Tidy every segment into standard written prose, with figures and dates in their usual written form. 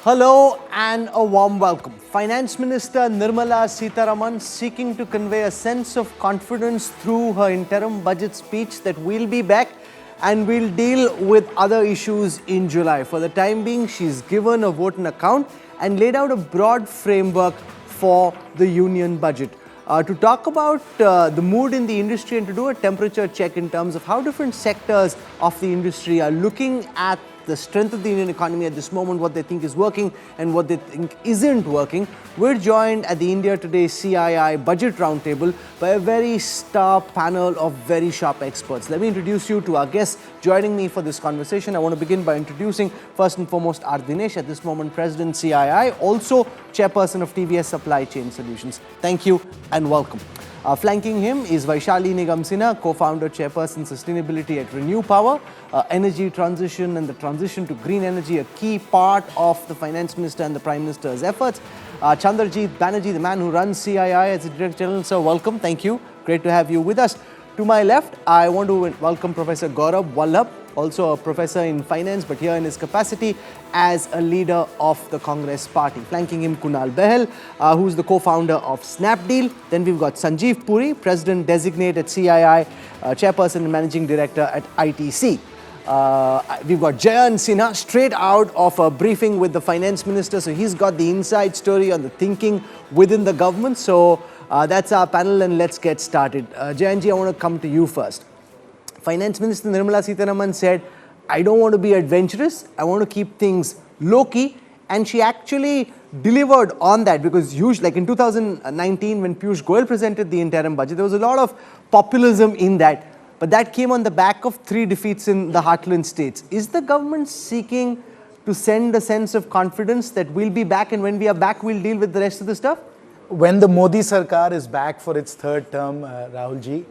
Hello and a warm welcome. Finance Minister Nirmala Sitharaman seeking to convey a sense of confidence through her interim budget speech that we'll be back and we'll deal with other issues in July. For the time being, she's given a vote and account and laid out a broad framework for the union budget. To talk about the mood in the industry and to do a temperature check in terms of how different sectors of the industry are looking at the strength of the Indian economy at this moment, what they think is working and what they think isn't working. We're joined at the India Today CII Budget Roundtable by a very star panel of very sharp experts. Let me introduce you to our guests joining me for this conversation. I want to begin by introducing first and foremost R. Dinesh, at this moment President CII, also Chairperson of TVS Supply Chain Solutions. Thank you and welcome. Flanking him is Vaishali Nigam Sinha, co-founder, chairperson, sustainability at Renew Power. Energy transition and the transition to green energy, a key part of the Finance Minister and the Prime Minister's efforts. Chandrajit Banerjee, the man who runs CII as the Director General. Sir, welcome. Thank you. Great to have you with us. To my left, I want to welcome Professor Gaurav Vallabh, also a professor in finance, but here in his capacity as a leader of the Congress party. Flanking him, Kunal Behel, who's the co-founder of Snapdeal. Then we've got Sanjeev Puri, President Designate at CII, Chairperson and Managing Director at ITC. We've got Jayant Sinha, straight out of a briefing with the Finance Minister. So he's got the inside story on the thinking within the government. So that's our panel and let's get started. Jayantji, I want to come to you first. Finance Minister Nirmala Sitharaman said, I don't want to be adventurous, I want to keep things low-key, and she actually delivered on that, because usually, like in 2019 when Piyush Goyal presented the interim budget, there was a lot of populism in that, but that came on the back of 3 defeats in the heartland states. Is the government seeking to send a sense of confidence that we'll be back, and when we are back we'll deal with the rest of the stuff? When the Modi Sarkar is back for its 3rd term, Rahulji,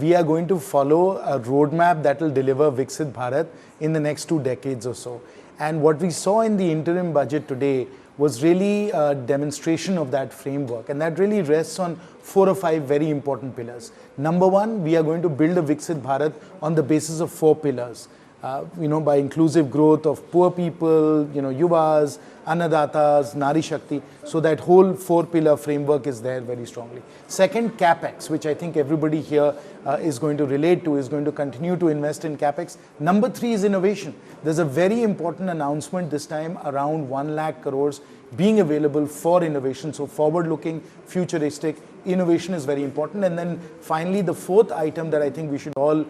we are going to follow a roadmap that will deliver Viksit Bharat in the next 2 decades or so. And what we saw in the interim budget today was really a demonstration of that framework. And that really rests on 4 or 5 very important pillars. Number 1, we are going to build a Viksit Bharat on the basis of 4 pillars. By inclusive growth of poor people, yuvas, annadatas, nari shakti. So that whole 4-pillar framework is there very strongly. Second, capex, which I think everybody here is going to relate to, is going to continue to invest in capex. Number 3 is innovation. There's a very important announcement this time around 1 lakh crores being available for innovation. So forward-looking, futuristic, innovation is very important. And then finally, the 4th item that I think we should all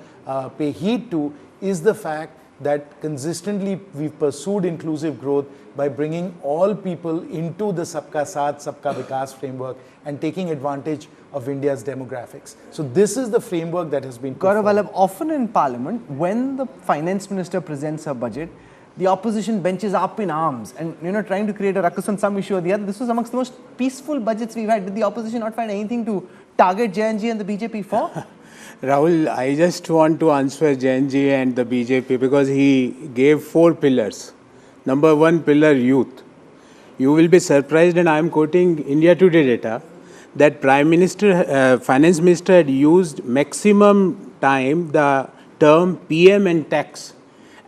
pay heed to is the fact that consistently we've pursued inclusive growth by bringing all people into the Sabka Saath, Sabka Vikas framework and taking advantage of India's demographics. So this is the framework that has been Gaurav Vallabh, often in Parliament, when the Finance Minister presents her budget, the opposition benches up in arms and trying to create a ruckus on some issue or the other. This was amongst the most peaceful budgets we've had. Did the opposition not find anything to target JNG and the BJP for? Rahul, I just want to answer Jainji and the BJP because he gave 4 pillars. Number 1 pillar, youth. You will be surprised, and I am quoting India Today data, that Finance Minister had used maximum time the term PM and tax,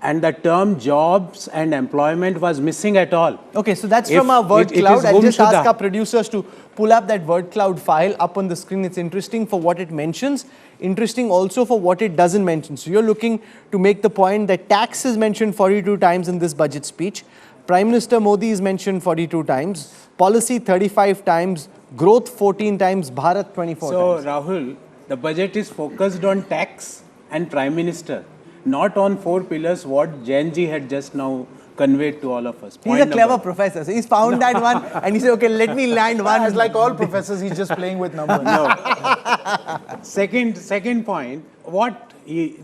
and the term jobs and employment was missing at all. Okay, so that's from our word cloud. I'll just ask our producers to pull up that word cloud file up on the screen. It's interesting for what it mentions, interesting also for what it doesn't mention. So you're looking to make the point that tax is mentioned 42 times in this budget speech. Prime Minister Modi is mentioned 42 times. Policy 35 times. Growth 14 times. Bharat 24 times. So Rahul, the budget is focused on tax and Prime Minister, not on 4 pillars what Jainji had just now conveyed to all of us. He's a clever professor. So he's found that one and he said, okay, let me land one. As like all professors, he's just playing with numbers. No. Second point, what the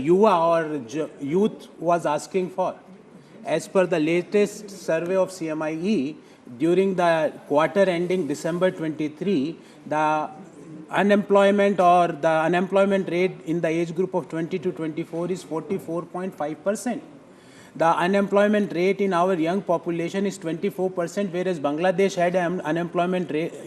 Yuva or youth was asking for. As per the latest survey of CMIE, during the quarter ending December 23, the unemployment rate in the age group of 20 to 24 is 44.5%. The unemployment rate in our young population is 24%, whereas Bangladesh had an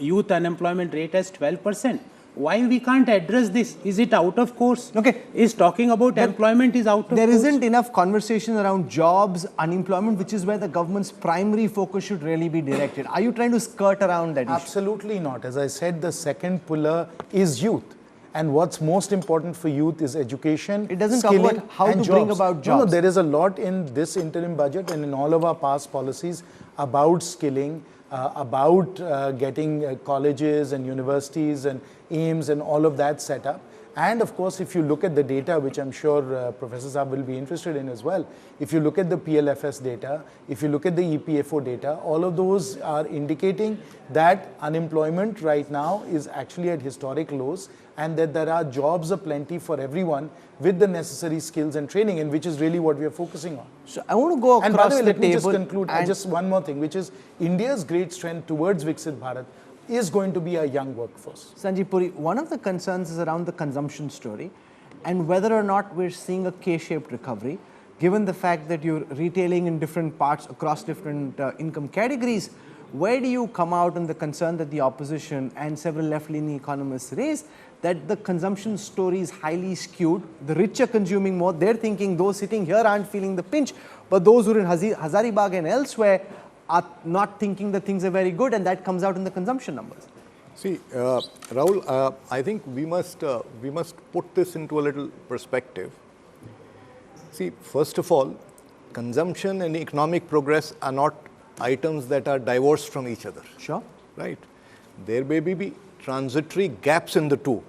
youth unemployment rate as 12%. why we can't address this? Is it out of course? Okay. Is talking about employment is out of There course? isn't enough conversation around jobs, unemployment, which is where the government's primary focus should really be directed. Are you trying to skirt around that issue? Absolutely not. As I said, the second pillar is youth. And what's most important for youth is education, It doesn't talk skilling, about how and to bring jobs. about No, jobs. there is a lot in this interim budget and in all of our past policies about skilling, about getting colleges and universities and aims and all of that set up. And of course, if you look at the data, which I'm sure Professor Saab will be interested in as well, if you look at the PLFS data, if you look at the EPFO data, all of those are indicating that unemployment right now is actually at historic lows and that there are jobs aplenty for everyone with the necessary skills and training, and which is really what we are focusing on. So I want to go And by across the way, the let me just table. conclude and- just one more thing, which is India's great strength towards Viksit Bharat is going to be a young workforce. Sanjeev Puri, one of the concerns is around the consumption story and whether or not we're seeing a K-shaped recovery, given the fact that you're retailing in different parts across different income categories. Where do you come out on the concern that the opposition and several left-leaning economists raise that the consumption story is highly skewed, the rich are consuming more, they're thinking those sitting here aren't feeling the pinch, but those who are in Hazaribagh and elsewhere are not thinking that things are very good, and that comes out in the consumption numbers. See, Rahul, I think we must put this into a little perspective. See, first of all, consumption and economic progress are not items that are divorced from each other. Sure. Right? There may be transitory gaps in the two,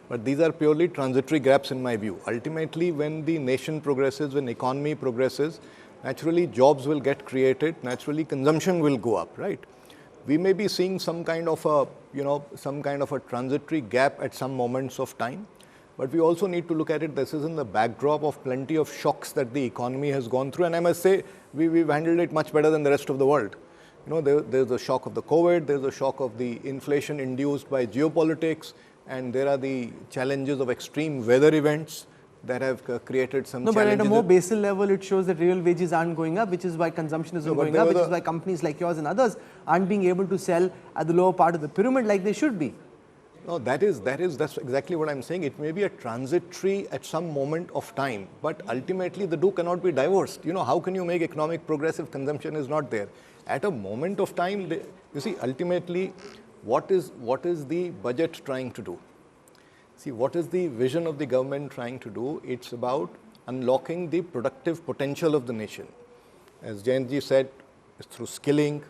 but these are purely transitory gaps in my view. Ultimately, when the nation progresses, when economy progresses, naturally jobs will get created, naturally consumption will go up, right? We may be seeing some kind of a transitory gap at some moments of time, but we also need to look at it. This is in the backdrop of plenty of shocks that the economy has gone through, and I must say we've handled it much better than the rest of the world. There's the shock of the COVID, there's the shock of the inflation induced by geopolitics, and there are the challenges of extreme weather events that have created some No, but challenges. at a more basal level, it shows that real wages aren't going up, which is why consumption isn't going up, which is why companies like yours and others aren't being able to sell at the lower part of the pyramid like they should be. No, that's exactly what I'm saying. It may be a transitory at some moment of time, but ultimately the two cannot be divorced. How can you make economic progress if consumption is not there? At a moment of time, you see, ultimately, what is the budget trying to do? See, what is the vision of the government trying to do? It's about unlocking the productive potential of the nation. As Jayanji said, it's through skilling,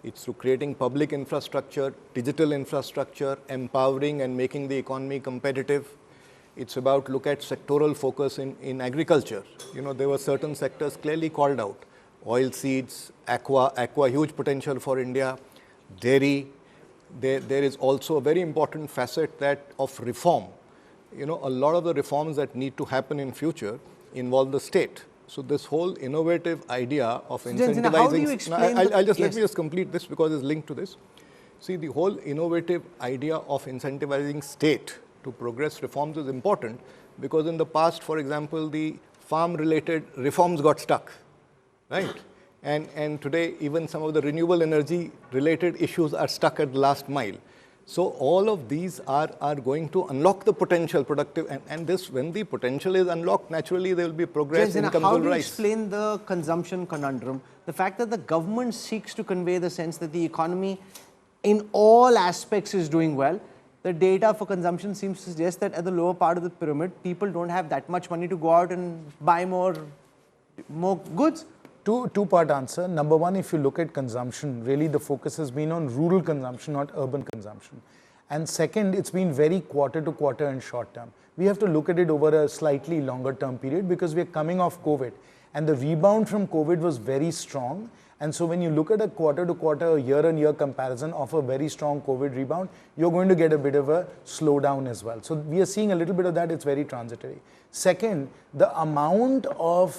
it's through creating public infrastructure, digital infrastructure, empowering and making the economy competitive. It's about look at sectoral focus in agriculture. There were certain sectors clearly called out. Oilseeds, aqua, huge potential for India, dairy. There is also a very important facet of reform. A lot of the reforms that need to happen in future involve the state. So this whole innovative idea of incentivizing. How do you explain? Let me just complete this because it's linked to this. See, the whole innovative idea of incentivizing state to progress reforms is important because in the past, for example, the farm-related reforms got stuck, right? And today, even some of the renewable energy-related issues are stuck at the last mile. So all of these are going to unlock the potential productive, and this, when the potential is unlocked, naturally there will be progress, incomes how will do you rise. explain the consumption conundrum? The fact that the government seeks to convey the sense that the economy in all aspects is doing well. The data for consumption seems to suggest that at the lower part of the pyramid, people don't have that much money to go out and buy more goods. Two-part answer. Number one, if you look at consumption, really the focus has been on rural consumption, not urban consumption. And second, it's been very quarter to quarter and short term. We have to look at it over a slightly longer term period because we are coming off COVID. And the rebound from COVID was very strong. And so when you look at a quarter to quarter, year-on-year comparison of a very strong COVID rebound, you're going to get a bit of a slowdown as well. So we are seeing a little bit of that. It's very transitory. Second, the amount of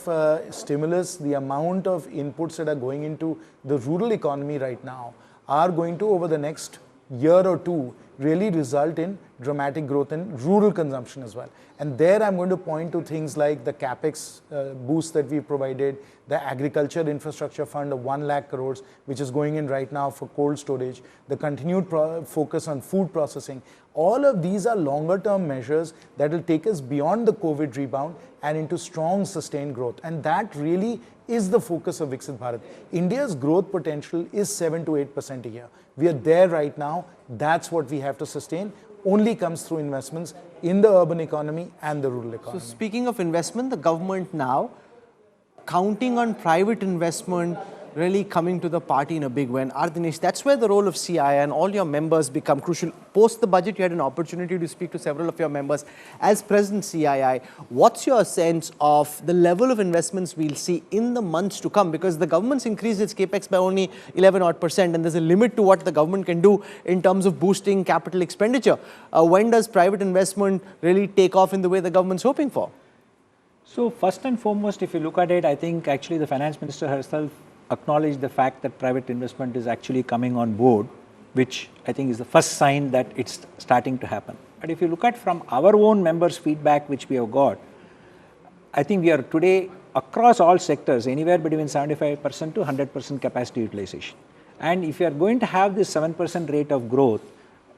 stimulus, the amount of inputs that are going into the rural economy right now are going to, over the next year or two really result in dramatic growth in rural consumption as well. And there I'm going to point to things like the capex boost that we provided, the agriculture infrastructure fund of 1 lakh crores, which is going in right now for cold storage, the continued focus on food processing. All of these are longer term measures that will take us beyond the COVID rebound and into strong sustained growth. And that really is the focus of Viksit Bharat. India's growth potential is 7 to 8% a year. We are there right now. That's what we have to sustain. Only comes through investments in the urban economy and the rural economy. So speaking of investment, the government now counting on private investment really coming to the party in a big way. And Dinesh, that's where the role of CII and all your members become crucial. Post the budget, you had an opportunity to speak to several of your members. As President CII, what's your sense of the level of investments we'll see in the months to come? Because the government's increased its capex by only 11% and there's a limit to what the government can do in terms of boosting capital expenditure. When does private investment really take off in the way the government's hoping for? So first and foremost, if you look at it, I think actually the Finance Minister herself acknowledge the fact that private investment is actually coming on board, which I think is the first sign that it's starting to happen. But if you look at from our own members' feedback which we have got, I think we are today across all sectors anywhere between 75% to 100% capacity utilization. And if you are going to have this 7% rate of growth,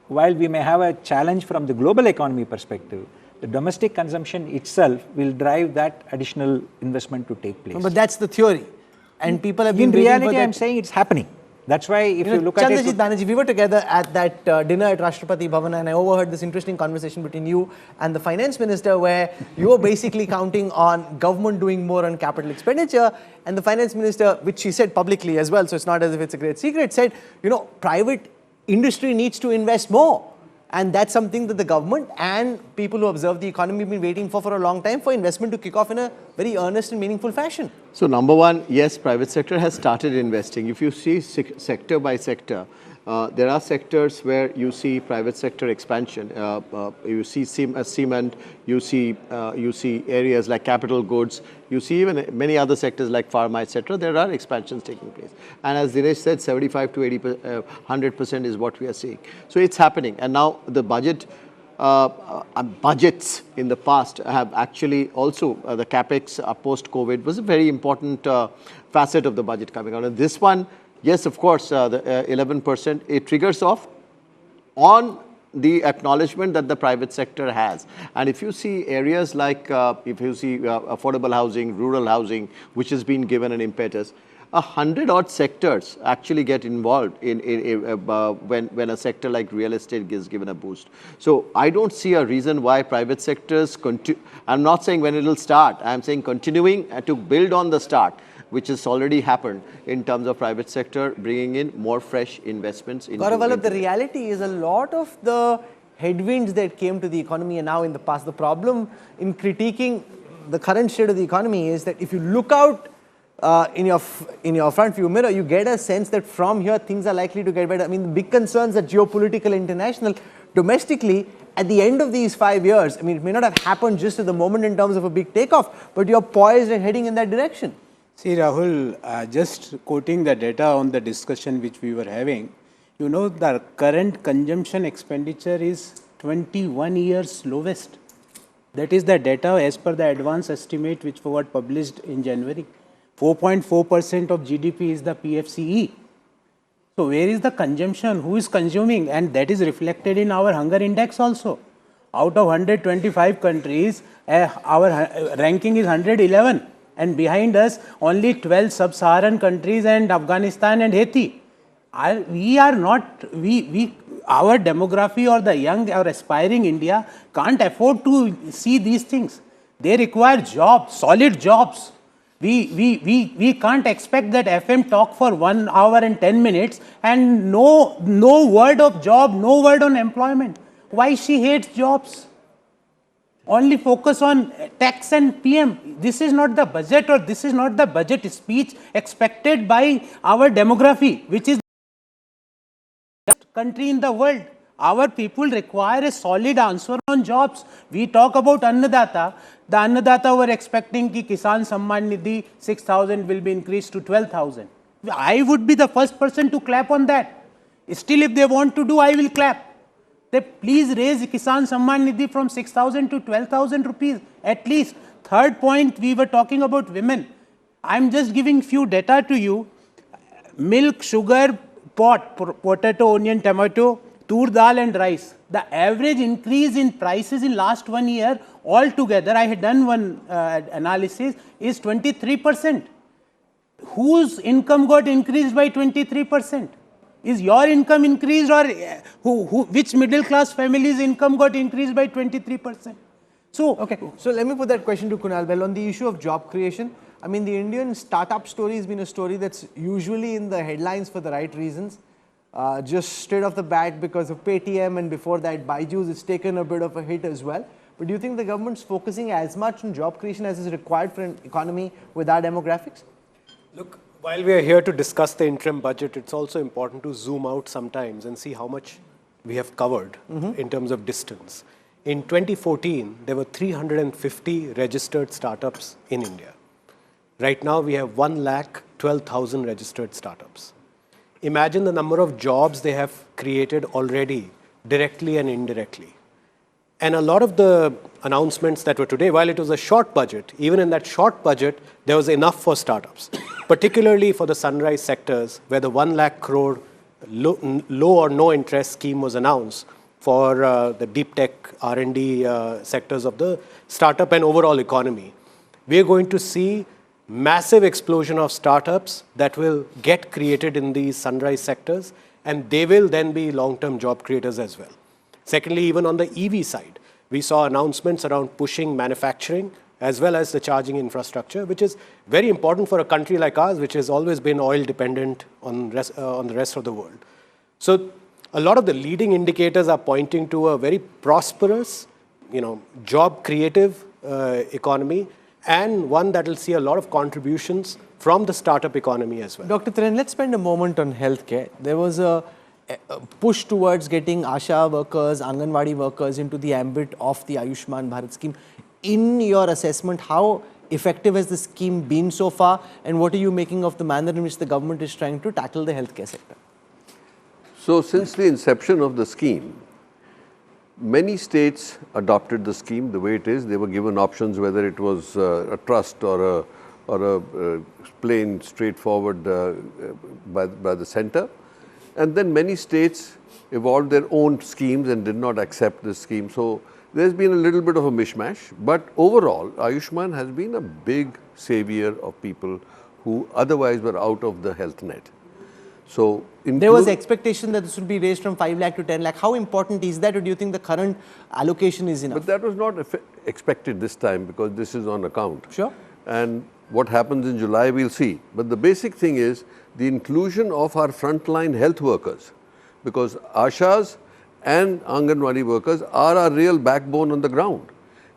while we may have a challenge from the global economy perspective, the domestic consumption itself will drive that additional investment to take place. But that's the theory. And people have been in reality, I'm saying it's happening. That's why if you look at it... Chandrajit Banerjee, we were together at that dinner at Rashtrapati Bhavan and I overheard this interesting conversation between you and the finance minister where you were basically counting on government doing more on capital expenditure and the finance minister, which she said publicly as well, so it's not as if it's a great secret, said, you know, private industry needs to invest more. And that's something that the government and people who observe the economy have been waiting for a long time, for investment to kick off in a very earnest and meaningful fashion. So number one, yes, private sector has started investing. If you see sector by sector, there are sectors where you see private sector expansion. You see cement, you see areas like capital goods, you see even many other sectors like pharma, etc. There are expansions taking place. And as Dinesh said, 75 to 100% is what we are seeing. So it's happening. And now the budgets in the past have actually also, the capex post-COVID was a very important facet of the budget coming out. And this one, yes, of course, the 11%, it triggers off on the acknowledgement that the private sector has. And if you see areas like, if you see affordable housing, rural housing, which has been given an impetus, 100-odd sectors actually get involved in when a sector like real estate is given a boost. So I don't see a reason why private sectors, I'm not saying when it will start, I'm saying continuing to build on the start, which has already happened in terms of private sector, bringing in more fresh investments. Gaurav, the reality is a lot of the headwinds that came to the economy are now in the past. The problem in critiquing the current state of the economy is that if you look out in your front view mirror, you get a sense that from here things are likely to get better. I mean, the big concerns are geopolitical, international, domestically. At the end of these 5 years, I mean, it may not have happened just at the moment in terms of a big takeoff, but you're poised and heading in that direction. See, Rahul, just quoting the data on the discussion which we were having, you know, the current consumption expenditure is 21 years lowest. That is the data as per the advance estimate which was published in January. 4.4% of GDP is the PFCE. So where is the consumption? Who is consuming? And that is reflected in our hunger index also. Out of 125 countries, our ranking is 111. And behind us, only 12 sub-Saharan countries and Afghanistan and Haiti. We are not, our demography or the young or aspiring India can't afford to see these things. They require jobs, solid jobs. We can't expect that FM talk for 1 hour and 10 minutes and no word of job, no word on employment. Why she hates jobs? Only focus on tax and PM. This is not the budget, or this is not the budget speech expected by our demography, which is the best country in the world. Our people require a solid answer on jobs. We talk about Annadata. The Annadata were expecting that Kisan Samman Nidhi 6,000 will be increased to 12,000. I would be the first person to clap on that. Still, if they want to do, I will clap. They please raise Kisan Samman Nidhi from 6,000 to 12,000 rupees at least. Third point, we were talking about women. I'm just giving few data to you. Milk, sugar, potato, onion, tomato, tur dal and rice. The average increase in prices in last 1 year altogether, I had done one analysis, is 23%. Whose income got increased by 23%? Is your income increased, or which middle class family's income got increased by 23%? So let me put that question to Kunal. Well, on the issue of job creation, I mean, the Indian startup story has been a story that's usually in the headlines for the right reasons. Just straight off the bat because of Paytm, and before that Byju's, it's taken a bit of a hit as well. But do you think the government's focusing as much on job creation as is required for an economy with our demographics? Look, while we are here to discuss the interim budget, it's also important to zoom out sometimes and see how much we have covered in terms of distance. In 2014, there were 350 registered startups in India. Right now, we have 1,12,000 registered startups. Imagine the number of jobs they have created already, directly and indirectly. And a lot of the announcements that were today, while it was a short budget, even in that short budget, there was enough for startups, particularly for the sunrise sectors, where the 1 lakh crore low or no interest scheme was announced for the deep tech R&D sectors of the startup and overall economy. We are going to see massive explosion of startups that will get created in these sunrise sectors, and they will then be long-term job creators as well. Secondly, even on the EV side, we saw announcements around pushing manufacturing as well as the charging infrastructure, which is very important for a country like ours, which has always been oil dependent on the rest of the world. So a lot of the leading indicators are pointing to a very prosperous, job creative economy, and one that will see a lot of contributions from the startup economy as well. Dr. Tharan, let's spend a moment on healthcare. There was a push towards getting ASHA workers, Anganwadi workers into the ambit of the Ayushman Bharat scheme. In your assessment, how effective has the scheme been so far, and what are you making of the manner in which the government is trying to tackle the healthcare sector? So since the inception of the scheme, many states adopted the scheme the way it is. They were given options whether it was a trust or a plain straightforward by the center. And then many states evolved their own schemes and did not accept this scheme. So there's been a little bit of a mishmash. But overall, Ayushman has been a big savior of people who otherwise were out of the health net. So there was expectation that this would be raised from 5 lakh to 10 lakh. How important is that, or do you think the current allocation is enough? But that was not expected this time because this is on account. Sure. And what happens in July, we'll see. But the basic thing is the inclusion of our frontline health workers, because Ashas and Anganwadi workers are our real backbone on the ground.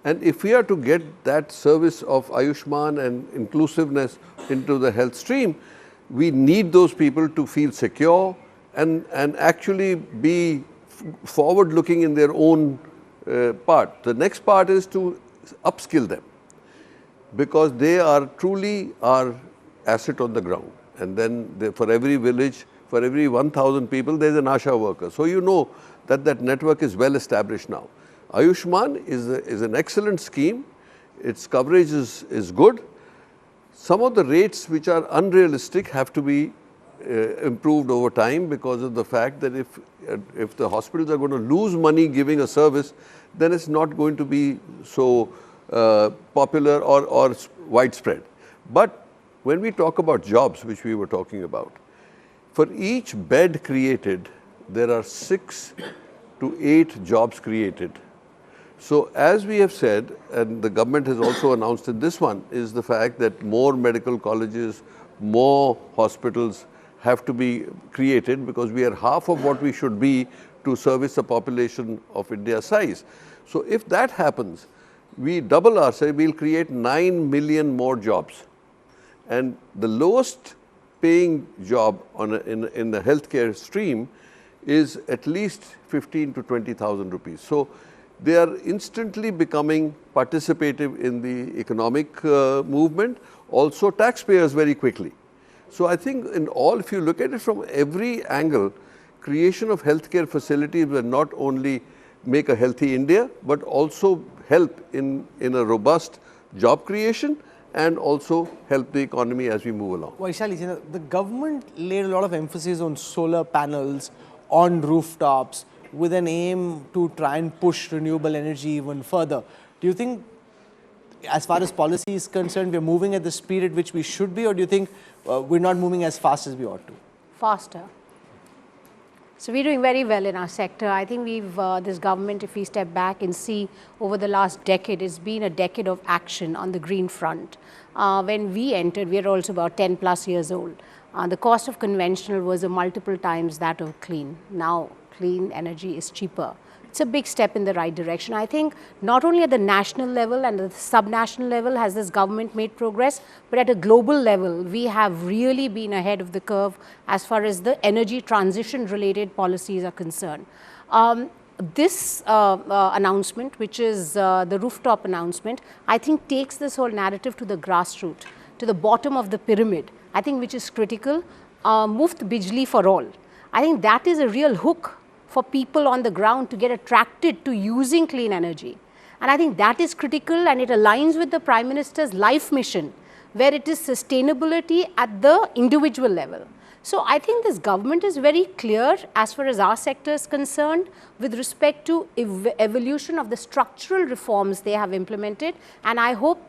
And if we are to get that service of Ayushman and inclusiveness into the health stream, we need those people to feel secure and actually be forward looking in their own part. The next part is to upskill them, because they are truly our asset on the ground. And then for every village, for every 1,000 people, there's an ASHA worker. So you know that that network is well established now. Ayushman is an excellent scheme. Its coverage is good. Some of the rates which are unrealistic have to be improved over time because of the fact that if the hospitals are going to lose money giving a service, then it's not going to be so popular or widespread. But when we talk about jobs, which we were talking about, for each bed created, there are 6 to 8 jobs created. So as we have said, and the government has also announced in this one, is the fact that more medical colleges, more hospitals have to be created, because we are half of what we should be to service a population of India's size. So if that happens, we double ourselves, we'll create 9 million more jobs. And the lowest paying job in the healthcare stream is at least 15 to 20,000 rupees. So they are instantly becoming participative in the economic movement, also taxpayers very quickly. So I think in all, if you look at it from every angle, creation of healthcare facilities will not only make a healthy India, but also help in a robust job creation and also help the economy as we move along. Vaishali, the government laid a lot of emphasis on solar panels on rooftops with an aim to try and push renewable energy even further. Do you think, as far as policy is concerned, we're moving at the speed at which we should be, or do you think we're not moving as fast as we ought to? Faster. So we're doing very well in our sector. I think we've, this government, if we step back and see over the last decade, it's been a decade of action on the green front. When we entered, we are also about 10 plus years old. The cost of conventional was a multiple times that of clean. Now, clean energy is cheaper. It's a big step in the right direction. I think not only at the national level and the subnational level has this government made progress, but at a global level, we have really been ahead of the curve as far as the energy transition related policies are concerned. This announcement, which is the rooftop announcement, I think takes this whole narrative to the grassroots, to the bottom of the pyramid, I think which is critical. Muft Bijli for all. I think that is a real hook for people on the ground to get attracted to using clean energy. And I think that is critical, and it aligns with the Prime Minister's life mission, where it is sustainability at the individual level. So I think this government is very clear as far as our sector is concerned with respect to evolution of the structural reforms they have implemented. And I hope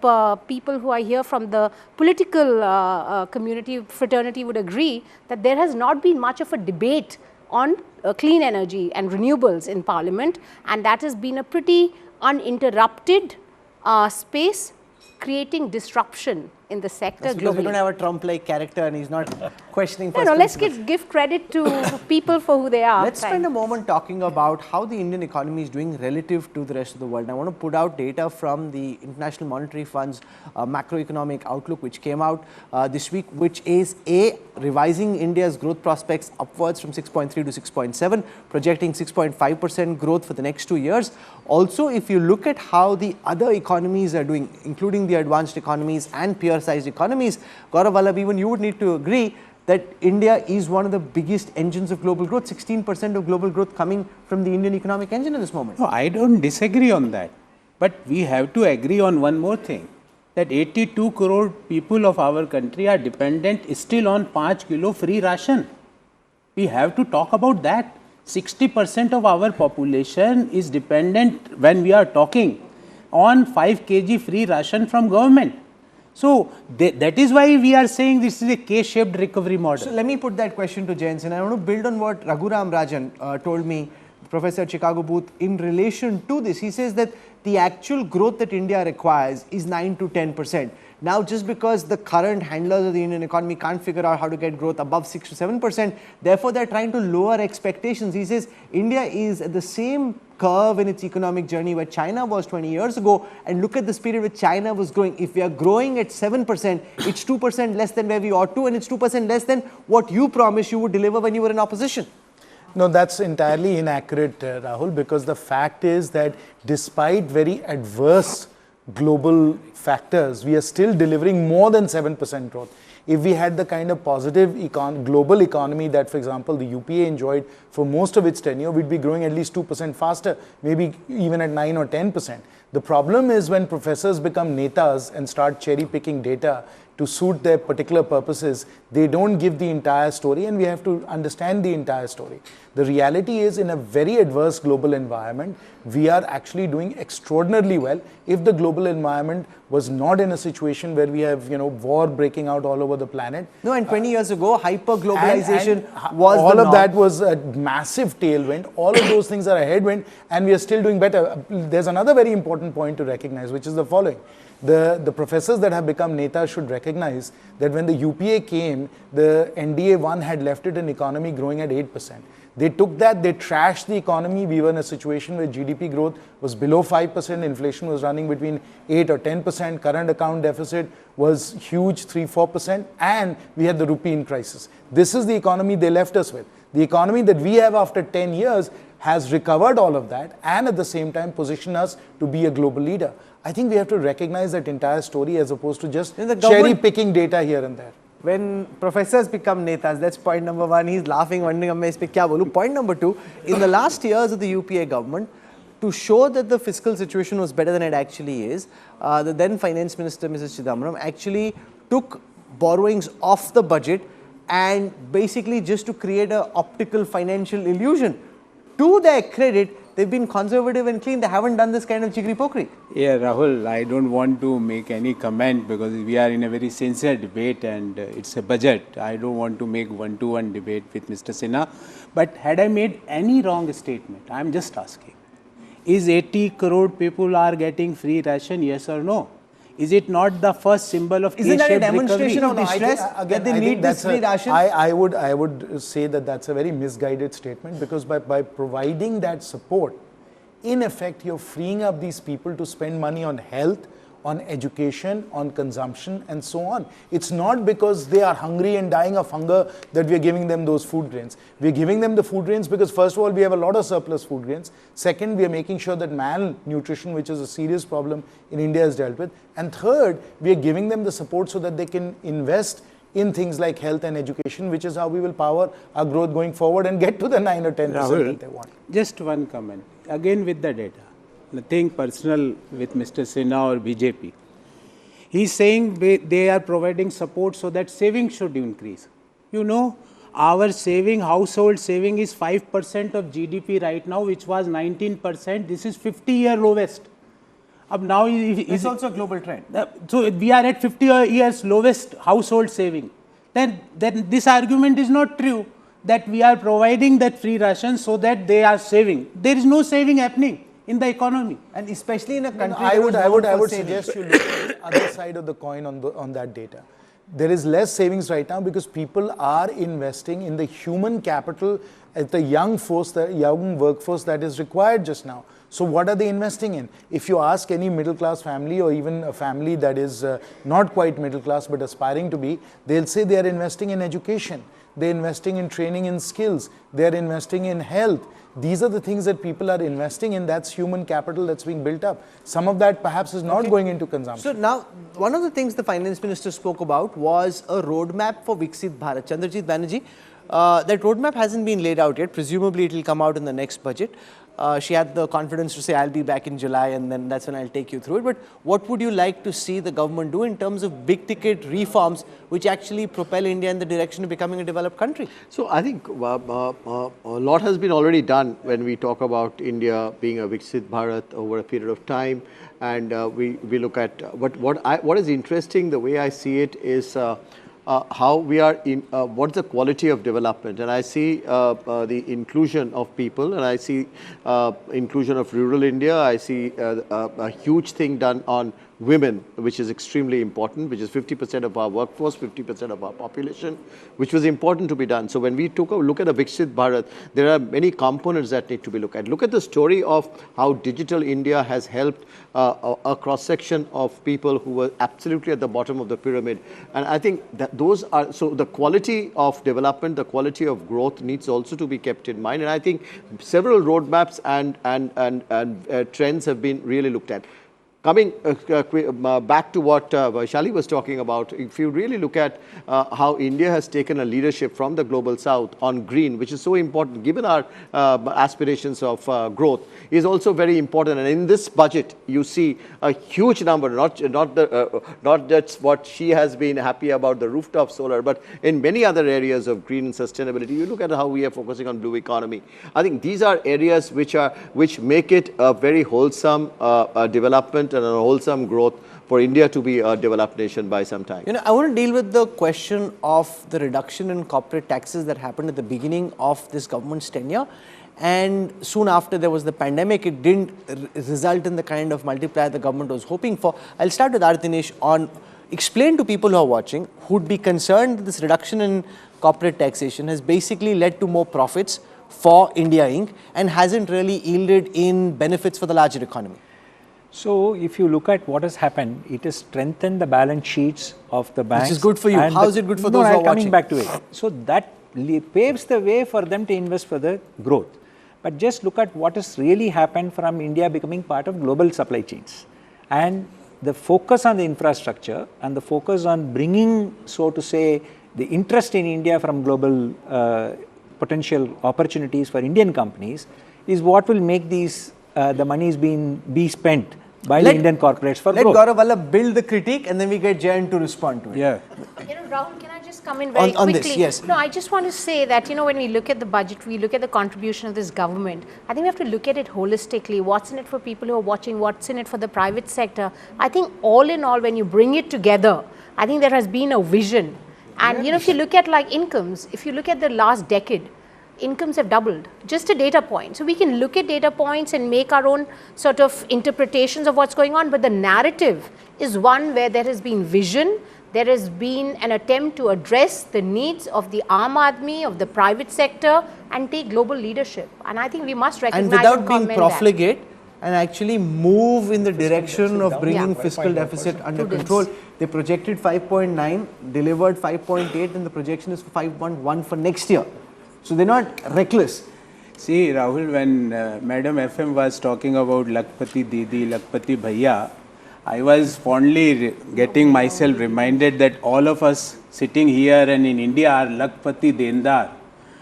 people who are here from the political community, fraternity would agree that there has not been much of a debate on clean energy and renewables in Parliament, and that has been a pretty uninterrupted space, creating disruption in the sector That's because globally. we don't have a Trump-like character and he's not questioning No, let's give credit to people for who they are. Let's spend a moment talking about how the Indian economy is doing relative to the rest of the world. I want to put out data from the International Monetary Fund's macroeconomic outlook, which came out this week, which is revising India's growth prospects upwards from 6.3 to 6.7, projecting 6.5% growth for the next 2 years. Also, if you look at how the other economies are doing, including the advanced economies and peer-sized economies, Gaurav Vallabh, even you would need to agree that India is one of the biggest engines of global growth, 16% of global growth coming from the Indian economic engine at this moment. No, I don't disagree on that. But we have to agree on one more thing, that 82 crore people of our country are dependent still on 5 kilo free ration. We have to talk about that. 60% of our population is dependent, when we are talking, on 5 kg free ration from government. So that is why we are saying this is a K-shaped recovery model. So let me put that question to Jains, and I want to build on what Raghuram Rajan told me, Professor at Chicago Booth, in relation to this. He says that the actual growth that India requires is 9 to 10%. Now, just because the current handlers of the Indian economy can't figure out how to get growth above 6 to 7%, therefore they're trying to lower expectations. He says India is at the same curve in its economic journey where China was 20 years ago, and look at the speed at which China was growing. If we are growing at 7%, it's 2% less than where we ought to, and it's 2% less than what you promised you would deliver when you were in opposition. No, that's entirely inaccurate, Rahul, because the fact is that despite very adverse global factors, we are still delivering more than 7% growth. If we had the kind of positive global economy that, for example, the UPA enjoyed for most of its tenure, we'd be growing at least 2% faster, maybe even at 9 or 10%. The problem is when professors become netas and start cherry picking data to suit their particular purposes, they don't give the entire story, and we have to understand the entire story. The reality is, in a very adverse global environment, we are actually doing extraordinarily well. If the global environment was not in a situation where we have, war breaking out all over the planet. No, and 20 years ago, hyper-globalization was all the of norm. that was a massive tailwind. All of those things are a headwind, and we are still doing better. There's another very important point to recognize, which is the following. The professors that have become netas should recognize that when the UPA came, the NDA-1 had left it an economy growing at 8%. They took that, they trashed the economy. We were in a situation where GDP growth was below 5%, inflation was running between 8 or 10%, current account deficit was huge, 3-4%, and we had the rupee in crisis. This is the economy they left us with. The economy that we have after 10 years has recovered all of that and at the same time positioned us to be a global leader. I think we have to recognize that entire story as opposed to just cherry picking data here and there. when professors become netas, that's point number one. He's laughing, wondering, "Amma, ispe kya bolu?" Point number two, in the last years of the UPA government, to show that the fiscal situation was better than it actually is, the then Finance Minister, Mrs. Chidambaram, actually took borrowings off the budget and basically just to create an optical financial illusion. To their credit, they've been conservative and clean. They haven't done this kind of jiggery-pokery. Yeah, Rahul, I don't want to make any comment because we are in a very sincere debate and it's a budget. I don't want to make one-to-one debate with Mr. Sinha. But had I made any wrong statement, I'm just asking. Is 80 crore people are getting free ration, yes or no? Is it not the first symbol of Isn't that a demonstration recovery? of distress that they need this free ration? I would say that that's a very misguided statement, because by providing that support, in effect, you're freeing up these people to spend money on health, on education, on consumption, and so on. It's not because they are hungry and dying of hunger that we are giving them those food grains. We are giving them the food grains because, first of all, we have a lot of surplus food grains. Second, we are making sure that malnutrition, which is a serious problem in India, is dealt with. And third, we are giving them the support so that they can invest in things like health and education, which is how we will power our growth going forward and get to the 9 or 10% that they want. Just one comment, again with the data. Nothing personal with Mr. Sinha or BJP. He's saying they are providing support so that savings should increase. You know, our saving, household saving is 5% of GDP right now, which was 19%. This is 50-year lowest. Now It's also a global trend. So we are at 50 years lowest household saving. Then this argument is not true that we are providing that free ration so that they are saving. There is no saving happening in the economy, and especially in a country. I would suggest you look at the other side of the coin on that data. There is less savings right now because people are investing in the human capital at the young workforce that is required just now. So what are they investing in? If you ask any middle class family or even a family that is not quite middle class but aspiring to be, they'll say they are investing in education, they're investing in training in skills, they're investing in health. These are the things that people are investing in. That's human capital that's being built up. Some of that perhaps is not going into consumption. So now, one of the things the finance minister spoke about was a roadmap for Viksit Bharat. Chandrajit Banerjee, that roadmap hasn't been laid out yet. Presumably it will come out in the next budget. She had the confidence to say, I'll be back in July and then that's when I'll take you through it. But what would you like to see the government do in terms of big ticket reforms which actually propel India in the direction of becoming a developed country? So I think a lot has been already done when we talk about India being a Viksit Bharat over a period of time. And we look at what is interesting, the way I see it is how we are in, what's the quality of development, and I see the inclusion of people, and I see inclusion of rural India. I see a huge thing done on women, which is extremely important, which is 50% of our workforce, 50% of our population, which was important to be done. So when we took a look at a Viksit Bharat, there are many components that need to be looked at. Look at the story of how digital India has helped a cross-section of people who were absolutely at the bottom of the pyramid. And I think that those are, so the quality of development, the quality of growth needs also to be kept in mind. And I think several roadmaps and trends have been really looked at. Coming back to what Vaishali was talking about, if you really look at how India has taken a leadership from the global south on green, which is so important given our aspirations of growth, is also very important. And in this budget, you see a huge number, not just what she has been happy about, the rooftop solar, but in many other areas of green and sustainability. You look at how we are focusing on blue economy. I think these are areas which make it a very wholesome development and a wholesome growth for India to be a developed nation by some time. You know, I want to deal with the question of the reduction in corporate taxes that happened at the beginning of this government's tenure. And soon after there was the pandemic, it didn't result in the kind of multiplier the government was hoping for. I'll start with Dinesh on, explain to people who are watching, who'd be concerned that this reduction in corporate taxation has basically led to more profits for India Inc. and hasn't really yielded in benefits for the larger economy. So if you look at what has happened, it has strengthened the balance sheets of the banks. Which is good for you. How is it good for those who are watching? Coming back to it. So that paves the way for them to invest for the growth. But just look at what has really happened from India becoming part of global supply chains. And the focus on the infrastructure and the focus on bringing, so to say, the interest in India from global potential opportunities for Indian companies is what will make these the monies be spent by the Indian corporates for growth. Let Gaurav Vallabh build the critique and then we get Jayan to respond to it. Yeah. Rahul, can I just come in very on quickly? this, yes. No, I just want to say that, when we look at the budget, we look at the contribution of this government. I think we have to look at it holistically. What's in it for people who are watching? What's in it for the private sector? I think all in all, when you bring it together, I think there has been a vision. And, if you look at like incomes, if you look at the last decade, incomes have doubled. Just a data point. So we can look at data points and make our own sort of interpretations of what's going on. But the narrative is one where there has been vision. There has been an attempt to address the needs of the Aam Aadmi, of the private sector, and take global leadership. And I think we must recognize and without being commend profligate and actually move in the direction of bringing fiscal deficit under control. They projected 5.9, delivered 5.8, and the projection is for 5.1 for next year. So they're not reckless. See, Rahul, when Madam FM was talking about Lakpati Didi, Lakpati Bhaiya, I was fondly getting myself reminded that all of us sitting here and in India are Lakpati Dendar.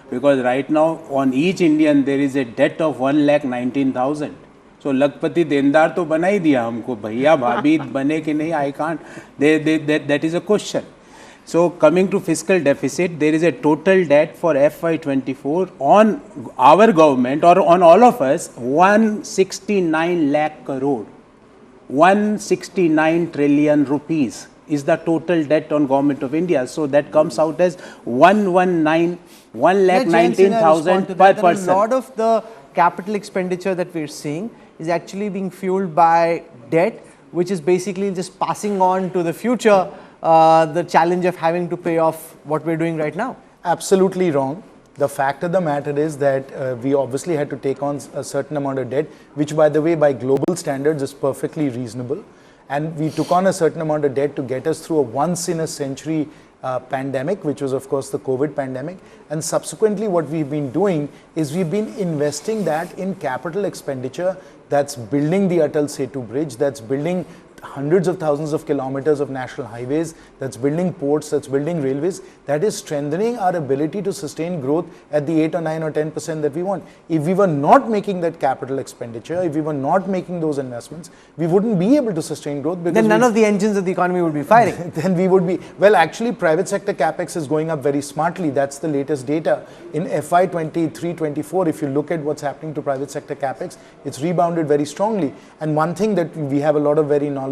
Because right now on each Indian there is a debt of 1,19,000. So Lakpati Dendar to bana hi diya humko, Bhaiya Bhabhi bane ki nahi, I can't. That is a question. So coming to fiscal deficit, there is a total debt for FY24 on our government or on all of us, 169 lakh crore. 169 trillion rupees is the total debt on government of India. So that comes out as 1,19,000 per person. A lot of the capital expenditure that we're seeing is actually being fueled by debt, which is basically just passing on to the future the challenge of having to pay off what we're doing right now. Absolutely wrong. The fact of the matter is that we obviously had to take on a certain amount of debt, which by the way, by global standards is perfectly reasonable. And we took on a certain amount of debt to get us through a once in a century pandemic, which was of course the COVID pandemic. And subsequently what we've been doing is we've been investing that in capital expenditure that's building the Atal Setu bridge, that's building hundreds of thousands of kilometers of national highways, that's building ports, that's building railways, that is strengthening our ability to sustain growth at the 8 or 9 or 10% that we want. If we were not making that capital expenditure, if we were not making those investments, we wouldn't be able to sustain growth. Because then none of the engines of the economy would be firing. Then we would be, well actually private sector capex is going up very smartly. That's the latest data. In FY 23-24, if you look at what's happening to private sector capex, it's rebounded very strongly. And one thing that we have a lot of very knowledgeable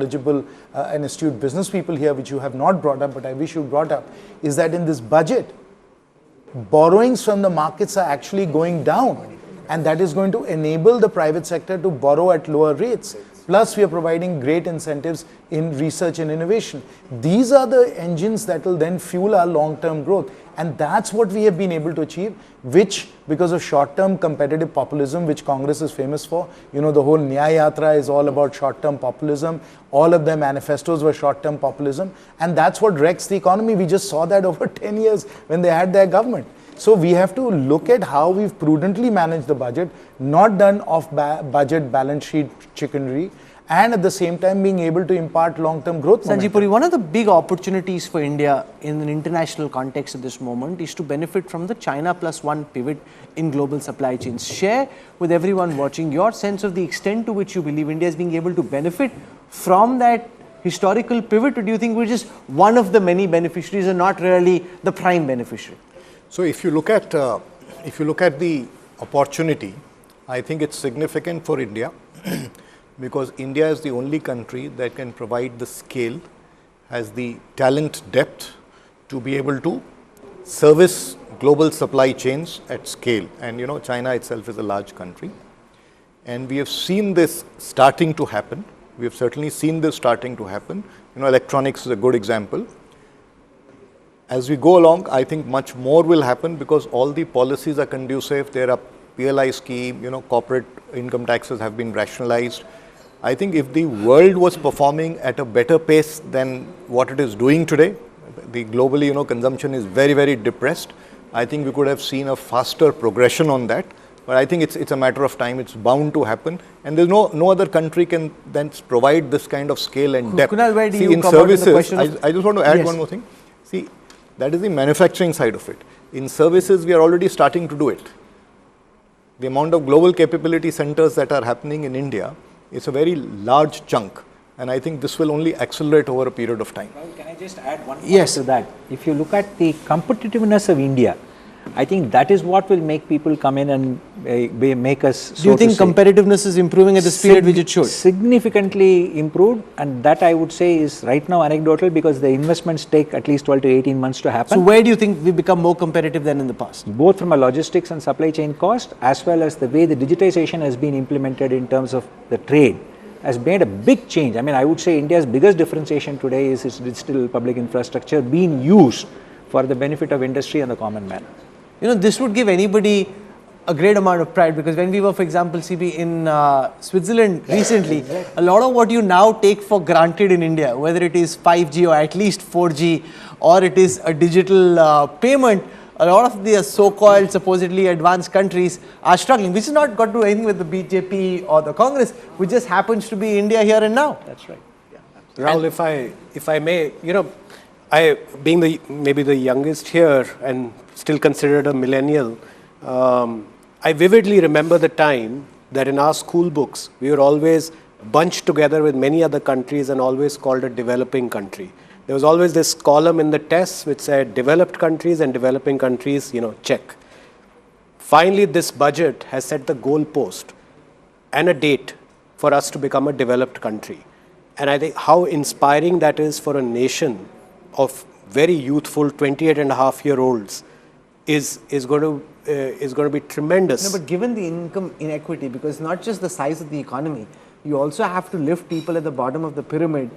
and astute business people here, which you have not brought up, but I wish you brought up, is that in this budget, borrowings from the markets are actually going down, and that is going to enable the private sector to borrow at lower rates. Plus, we are providing great incentives in research and innovation. These are the engines that will then fuel our long-term growth. And that's what we have been able to achieve, which because of short-term competitive populism, which Congress is famous for, the whole Nyaya Yatra is all about short-term populism. All of their manifestos were short-term populism. And that's what wrecks the economy. We just saw that over 10 years when they had their government. So we have to look at how we've prudently managed the budget, not done off budget balance sheet chickenry, and at the same time being able to impart long-term growth. Sanjeev Puri, one of the big opportunities for India in an international context at this moment is to benefit from the China plus one pivot in global supply chains. Share with everyone watching your sense of the extent to which you believe India is being able to benefit from that historical pivot, or do you think we're just one of the many beneficiaries and not really the prime beneficiary? So if you look at the opportunity, I think it's significant for India because India is the only country that can provide the scale, has the talent depth to be able to service global supply chains at scale. And China itself is a large country. And we have seen this starting to happen. We have certainly seen this starting to happen. Electronics is a good example. As we go along, I think much more will happen because all the policies are conducive. There are PLI scheme, corporate income taxes have been rationalized. I think if the world was performing at a better pace than what it is doing today, the globally, consumption is very, very depressed. I think we could have seen a faster progression on that. But I think it's a matter of time. It's bound to happen, and there's no other country can then provide this kind of scale and depth. Kunal, where do you in come out in the services, question of- I just want to add Yes. one more thing. See, that is the manufacturing side of it. In services, we are already starting to do it. The amount of global capability centers that are happening in India is a very large chunk, and I think this will only accelerate over a period of time. Rahul, can I just add one point Yes. to that? If you look at the competitiveness of India, I think that is what will make people come in and make us. Do you think competitiveness is improving at the speed at which it should? Significantly improved, and that I would say is right now anecdotal because the investments take at least 12 to 18 months to happen. So where do you think we become more competitive than in the past? Both from a logistics and supply chain cost, as well as the way the digitization has been implemented in terms of the trade, has made a big change. I mean, I would say India's biggest differentiation today is its digital public infrastructure being used for the benefit of industry and the common man. You know, this would give anybody a great amount of pride, because when we were, for example, CB, in Switzerland recently, a lot of what you now take for granted in India, whether it is 5G or at least 4G, or it is a digital payment, a lot of the so-called supposedly advanced countries are struggling, which has not got to do anything with the BJP or the Congress, which just happens to be India here and now. That's right. Rahul, if I may, you know, I being maybe the youngest here and still considered a millennial, I vividly remember the time that in our school books we were always bunched together with many other countries and always called a developing country. There was always this column in the tests which said developed countries and developing countries, you know, check. Finally, this budget has set the goalpost and a date for us to become a developed country. And I think how inspiring that is for a nation of very youthful 28-and-a-half-year-olds is going to be tremendous. No, but given the income inequity, because not just the size of the economy, you also have to lift people at the bottom of the pyramid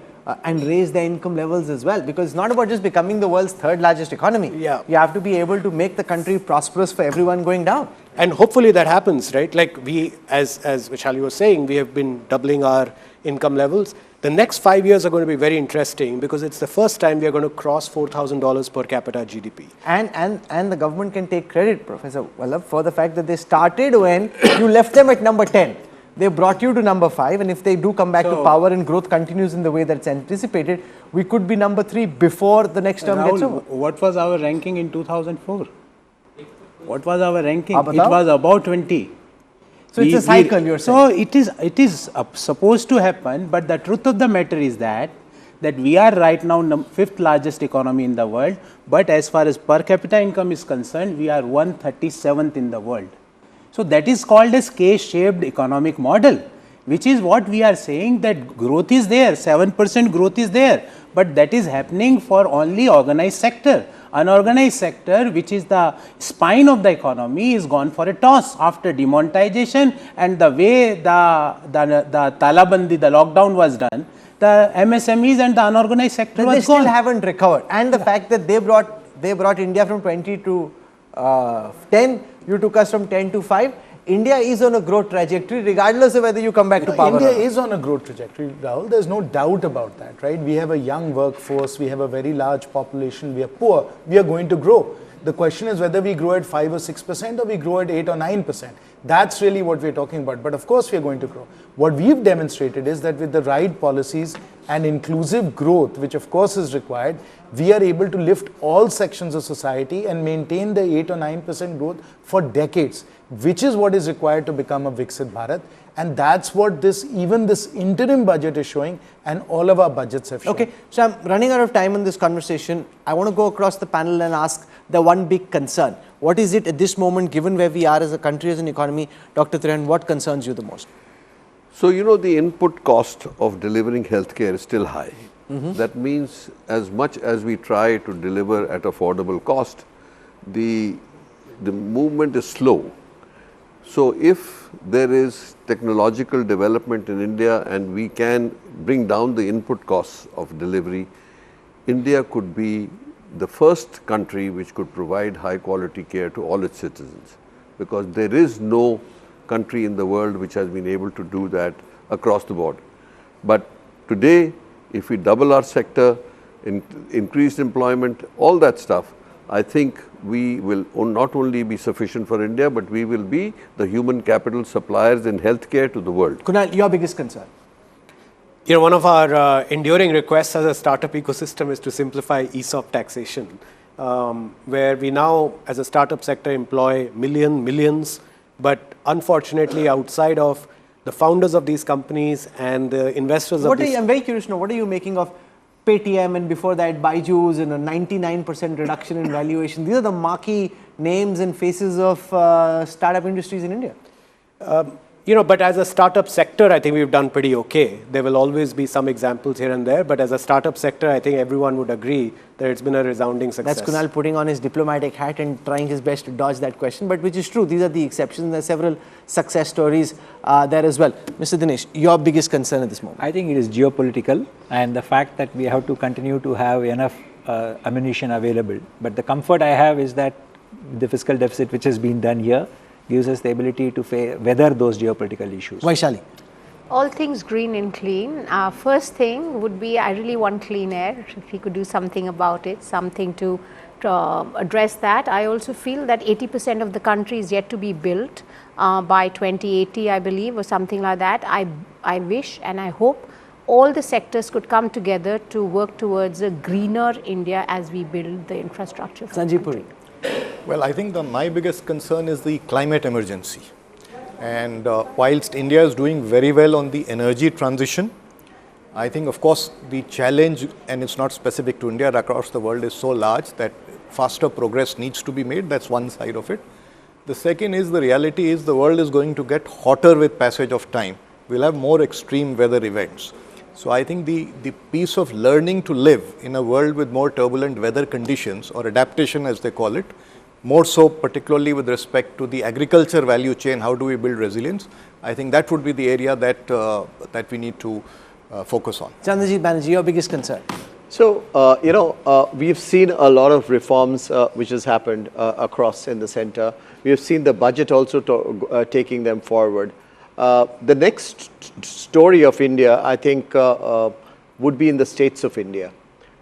and raise their income levels as well, because it's not about just becoming the world's third largest economy. Yeah. You have to be able to make the country prosperous for everyone going down. And hopefully that happens, right? Like we, as Vishali was saying, we have been doubling our income levels. The next 5 years are going to be very interesting because it's the first time we are going to cross $4,000 per capita GDP. And the government can take credit, Professor Vallabh, for the fact that they started when you left them at number 10. They brought you to number 5, and if they do come back to power and growth continues in the way that's anticipated, we could be number 3 before the next term gets over. What was our ranking in 2004? What was our ranking? It was about 20. So it's a cycle, you're saying. So it is supposed to happen, but the truth of the matter is that we are right now 5th largest economy in the world, but as far as per capita income is concerned, we are 137th in the world. So that is called as K-shaped economic model, which is what we are saying, that growth is there, 7% growth is there, but that is happening for only organized sector. Unorganized sector, which is the spine of the economy, is gone for a toss after demonetization, and the way the Talabandi, the lockdown was done, the MSMEs and the unorganized sector was They still gone. haven't recovered. And the fact that they brought India from 20 to 10, you took us from 10 to 5. India is on a growth trajectory regardless of whether you come back to power. India or not. is on a growth trajectory, Rahul. There's no doubt about that, right? We have a young workforce, we have a very large population, we are poor, we are going to grow. The question is whether we grow at 5 or 6% or we grow at 8 or 9%. That's really what we're talking about. But of course, we are going to grow. What we've demonstrated is that with the right policies and inclusive growth, which of course is required, we are able to lift all sections of society and maintain the 8 or 9% growth for decades, which is what is required to become a Viksit Bharat. And that's what even this interim budget is showing, and all of our budgets have shown. Okay, so I'm running out of time in this conversation. I want to go across the panel and ask the one big concern. What is it at this moment, given where we are as a country, as an economy? Dr. Thiran, what concerns you the most? So, you know, the input cost of delivering healthcare is still high. That means as much as we try to deliver at affordable cost, the movement is slow. So, if there is technological development in India and we can bring down the input costs of delivery, India could be the first country which could provide high quality care to all its citizens, because there is no country in the world which has been able to do that across the board. But today, if we double our sector, increased employment, all that stuff, I think we will not only be sufficient for India, but we will be the human capital suppliers in healthcare to the world. Kunal, your biggest concern? You know, one of our enduring requests as a startup ecosystem is to simplify ESOP taxation, where we now, as a startup sector, employ millions, but unfortunately, outside of the founders of these companies and the investors of these... I'm very curious to know, what are you making of Paytm and before that Byju's and a 99% reduction in valuation? These are the marquee names and faces of startup industries in India. You know, but as a startup sector, I think we've done pretty okay. There will always be some examples here and there, but as a startup sector, I think everyone would agree that it's been a resounding success. That's Kunal putting on his diplomatic hat and trying his best to dodge that question, but which is true. These are the exceptions. There are several success stories there as well. Mr. Dinesh, your biggest concern at this moment? I think it is geopolitical and the fact that we have to continue to have enough ammunition available. But the comfort I have is that the fiscal deficit which has been done here gives us the ability to weather those geopolitical issues. Vaishali? All things green and clean. First thing would be, I really want clean air. If we could do something about it, something to address that. I also feel that 80% of the country is yet to be built by 2080, I believe, or something like that. I wish and I hope all the sectors could come together to work towards a greener India as we build the infrastructure. Sanjeev Puri? Well, I think my biggest concern is the climate emergency. And whilst India is doing very well on the energy transition, I think, of course, the challenge, and it's not specific to India, across the world, is so large that faster progress needs to be made. That's one side of it. The second is, the reality is the world is going to get hotter with passage of time. We'll have more extreme weather events. So I think the piece of learning to live in a world with more turbulent weather conditions, or adaptation as they call it, more so particularly with respect to the agriculture value chain, how do we build resilience? I think that would be the area that we need to focus on. Chandrajit Banerjee, your biggest concern? So, we've seen a lot of reforms which has happened across in the center. We have seen the budget also taking them forward. The next story of India, I think, would be in the states of India.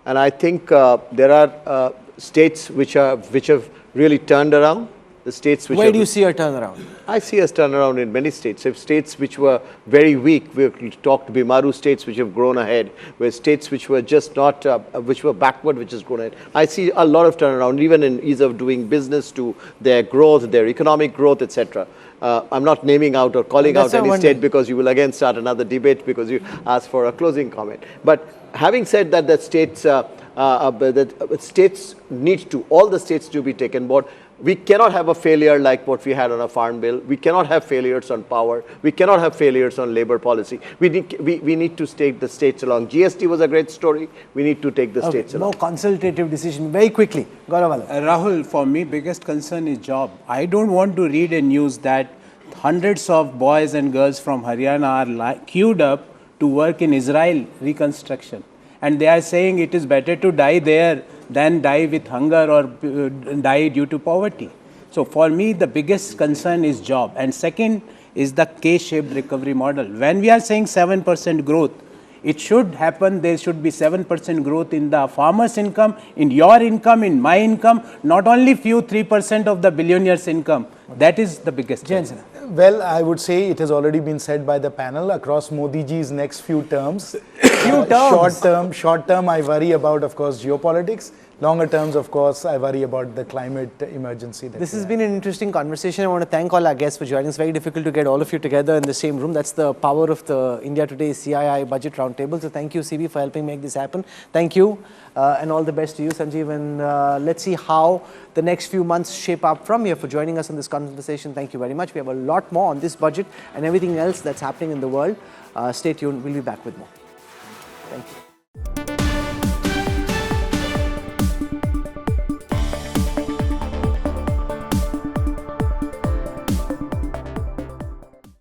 And I think there are states which have really turned around. The states which Where do you see a turnaround? I see a turnaround in many states. If states which were very weak, we talked Bimaru states which have grown ahead, where states which were just not, which were backward, which has grown ahead. I see a lot of turnaround, even in ease of doing business, to their growth, their economic growth, etc. I'm not naming out or calling out any state, because you will again start another debate because you asked for a closing comment. But having said that, that states, all the states to be taken board. We cannot have a failure like what we had on a farm bill. We cannot have failures on power. We cannot have failures on labor policy. We need to take the states along. GST was a great story. We need to take the states along. More consultative decision. Very quickly. Gaurav. Rahul, for me, biggest concern is job. I don't want to read a news that hundreds of boys and girls from Haryana are queued up to work in Israel reconstruction. And they are saying it is better to die there than die with hunger or die due to poverty. So for me, the biggest concern is job. And second is the K-shaped recovery model. When we are saying 7% growth, it should happen, there should be 7% growth in the farmer's income, in your income, in my income, not only few 3% of the billionaire's income. That is the biggest concern. Well, I would say it has already been said by the panel across Modi ji's next few terms. Short term, I worry about, of course, geopolitics. Longer terms, of course, I worry about the climate emergency. This has been an interesting conversation. I want to thank all our guests for joining. It's very difficult to get all of you together in the same room. That's the power of the India Today CII Budget Roundtable. So thank you, CB, for helping make this happen. Thank you, and all the best to you, Sanjeev. And let's see how the next few months shape up from here. For joining us on this conversation, thank you very much. We have a lot more on this budget and everything else that's happening in the world. Stay tuned. We'll be back with more. Thank you.